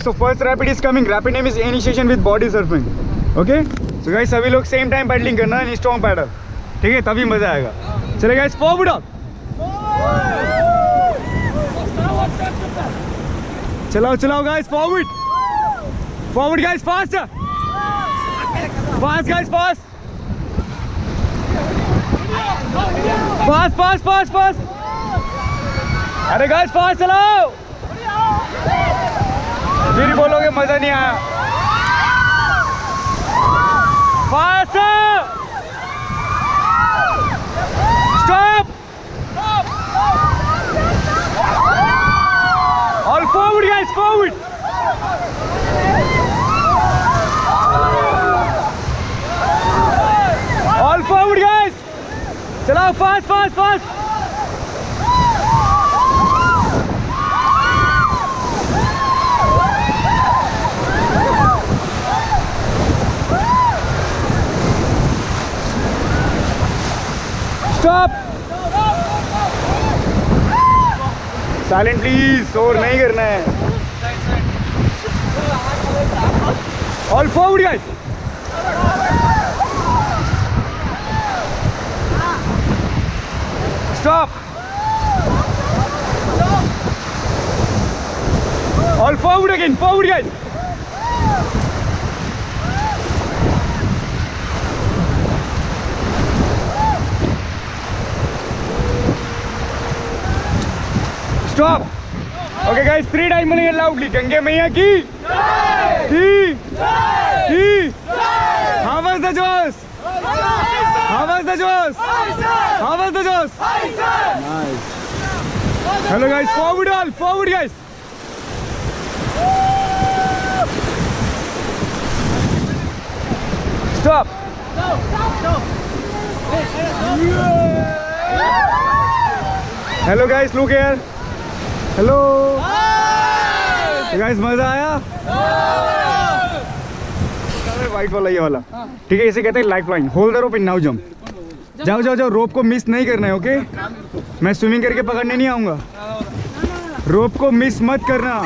So first rapid is coming. Rapid name is initiation with body surfing. Okay? So guys सभी लोग same time paddling करना है, strong paddle. ठीक है, तभी मजा आएगा. चले guys, forward up. चलाओ चलाओ guys, forward. Forward guys, faster. Fast guys, fast. Fast, fast, fast, fast. अरे guys, fast चलाओ. फिर बोलोगे मजा नहीं आया. Faster. Stop. All forward guys, forward. All forward guys. चलाओ fast, fast, fast. Stop. Silent please. शोर नहीं करना है. All forward guys. Stop. All forward again. Forward guys. Stop. Okay guys, 3 times बोलेंगे loudly. गंगे मैया की How was the Josh? How was the Josh? How was the Josh? Nice. Hello guys, forward all, forward guys. Stop. Hello guys, look here. Hello guys, मजा आया? White वाला ये वाला, ठीक है, इसे कहते हैं life line. Hold the rope in now jump. जाओ जाओ जाओ, रोप को मिस नहीं करना है. ओके, मैं स्विमिंग करके पकड़ने नहीं आऊंगा. रोप को मिस मत करना.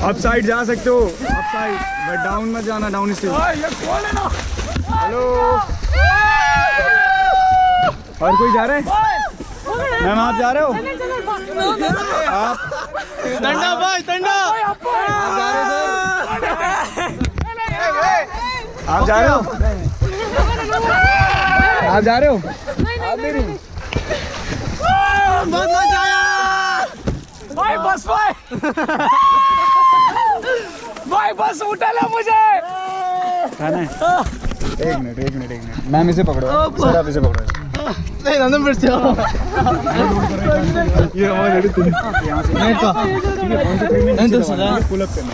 अप साइड जा सकते हो, अप साइड, बट डाउन मत जाना. Down stage. हेलो, और कोई जा रहे हैं? मैम आप जा रहे हो? आप टंडा भाई, टंडा आप जा रहे हो? आप जा रहे हो? आप जा रहे हो? नहीं. बहुत मजा आया भाई. बस भाई बस उठा लो मुझे. खाना है? एक मिनट. मैम इसे पकड़ो. सर आप इसे पकड़ो. नहीं नंबर से ये आवाज है तुम यहां से नहीं का अंदर से पुल अप करना.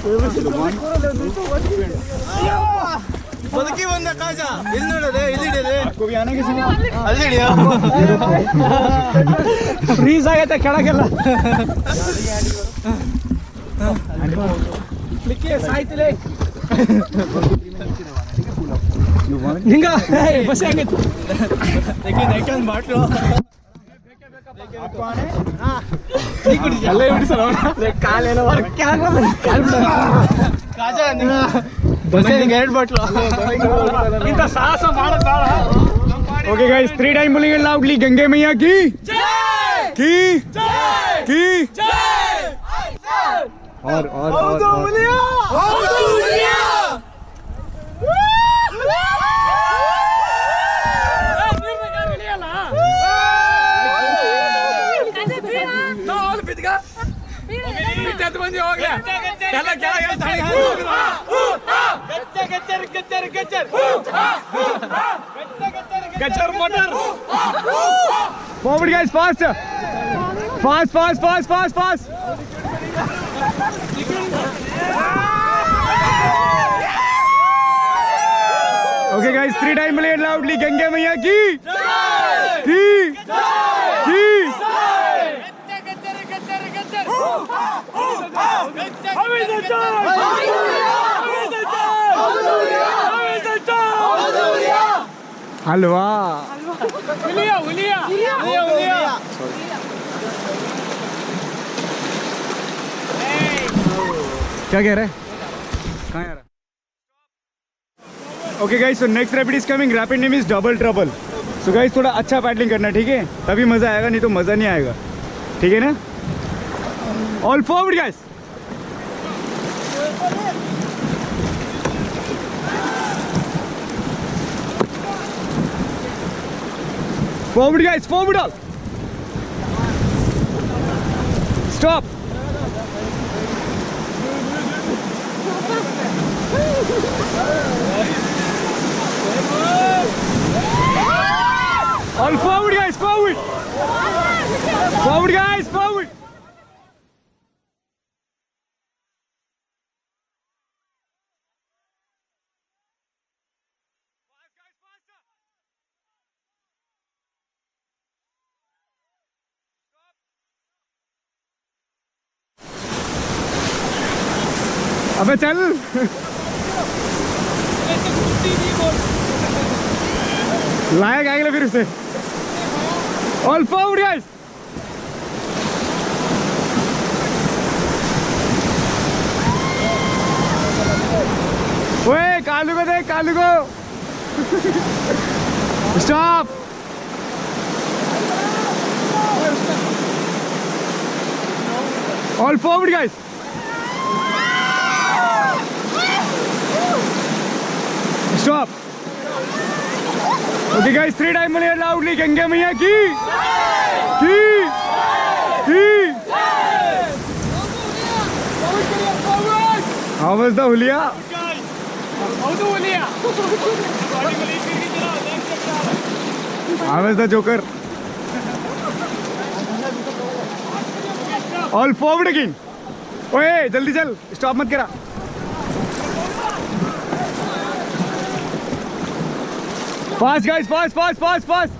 बदकी बंदा काजा ಇಲ್ಲಿ ನೋಡದೆ ಇಲ್ಲಿದೆ. आपको भी आना किसी ने? ಅಲ್ಲಿ ಹಿಡಿಯೋ. ಫ್ರೀಸ್ ಆಗೈತೆ ಕೆಳಗೆಲ್ಲ. ಕ್ಲಿಕ್ಕೆ ಸಾಯ್ತಿಲೆ. ನಿಂಗ ಬಸ್ ಆಗೈತೆ. देखिए बांट लो. आपको आने? हाँ. नहीं कुछ चले उड़ी सर. काल है ना और क्या कर? काल काजा नहीं. बस नहीं गैरेट बांट लो. इनका साहस हमारा सारा. ओके गाइस, 3 टाइम बोलेंगे लाउडली. गंगे मैया की जय. और हो गया. गच्चर motor. Forward guys, faster. Fast. Okay guys, 3 times बोलिए loudly. गंगे मैया की हलवा क्या कह रहा है? कहाँ जा रहा है? Okay guys, so next rapid is coming. Rapid name is double trouble. So guys थोड़ा अच्छा पैडलिंग करना, ठीक है? तभी मजा आएगा, नहीं तो मजा नहीं आएगा. ठीक है ना? All forward guys. Forward guys, forward all. Stop. All forward guys, forward. Forward guys, forward. अबे चल. लाएगा अगले फिर उसे. All forward guys. ओए कालू को देख, कालू को. Stop. All forward guys. Stop. Okay guys, 3 times बोलिए loudly. गंगे मैया की How was the हुलिया? How was the joker? All forward again. ओए जल्दी चल, स्टॉप मत करा. Fast guys, fast, fast, fast, fast.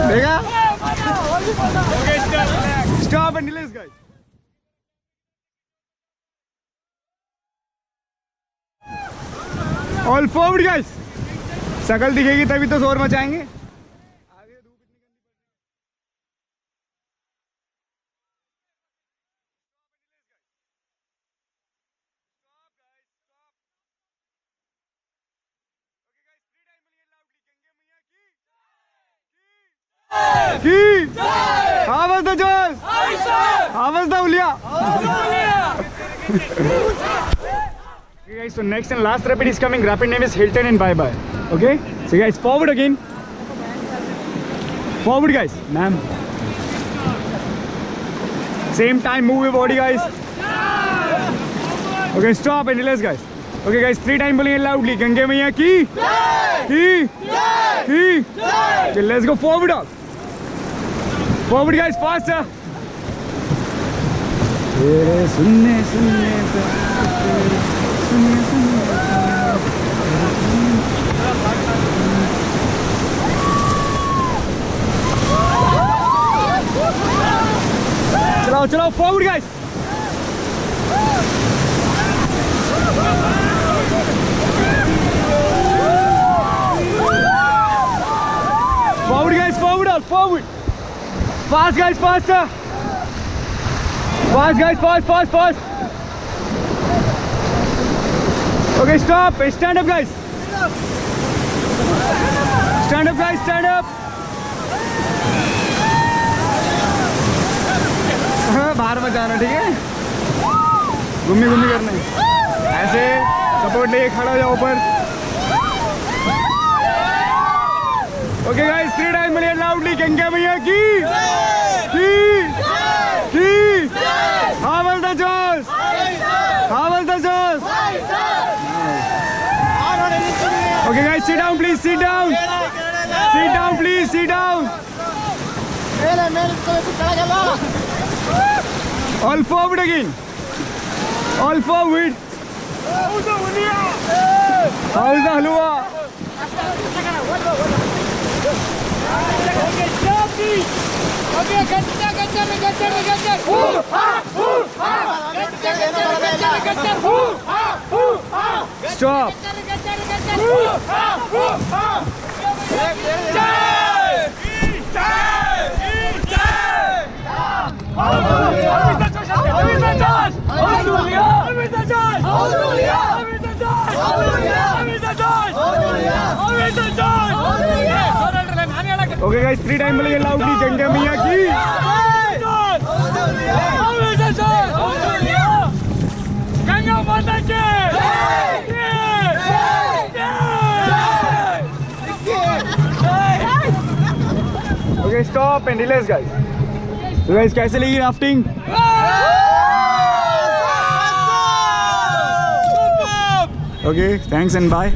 देखा? Stop and release guys. All forward guys. शकल दिखेगी तभी तो शोर मचाएंगे. How was the Josh? How was the Ulia? Okay guys, so next and last rapid is coming. Rapid name is Hilton and bye bye. Okay, so guys forward again. Forward guys, ma'am. Same time, move your body guys. Okay, stop and relax guys. Okay guys, 3 times बोलेंगे loudly. Gange मैया की. Okay, let's go forward up. Forward guys, faster. सुनने सुनने चलाओ चलाओ, forward guys. Forward guys, forward up, forward. Fast guys, faster. Fast guys, fast, fast, fast. Okay, stop. Stand up guys. Stand up guys, stand up. बाहर मत जाना, ठीक है? घूमी घूमी करना है. ऐसे सपोर्ट लेके खड़ा हो जाओ ऊपर. ओके गाइस, 3 टाइम बोलिए लाउडली. गंगा मैया की. How was the Josh? How was the Josh? Okay guys, sit down please, sit down. Sit down please, sit down. All forward again. All forward. How's the halwa? Stop. Okay guys, 3 times बोलेंगे loudly Ganga मैया की गंगा माता की Okay, stop and relax guys. So guys, कैसे लगी rafting? Okay, thanks and bye.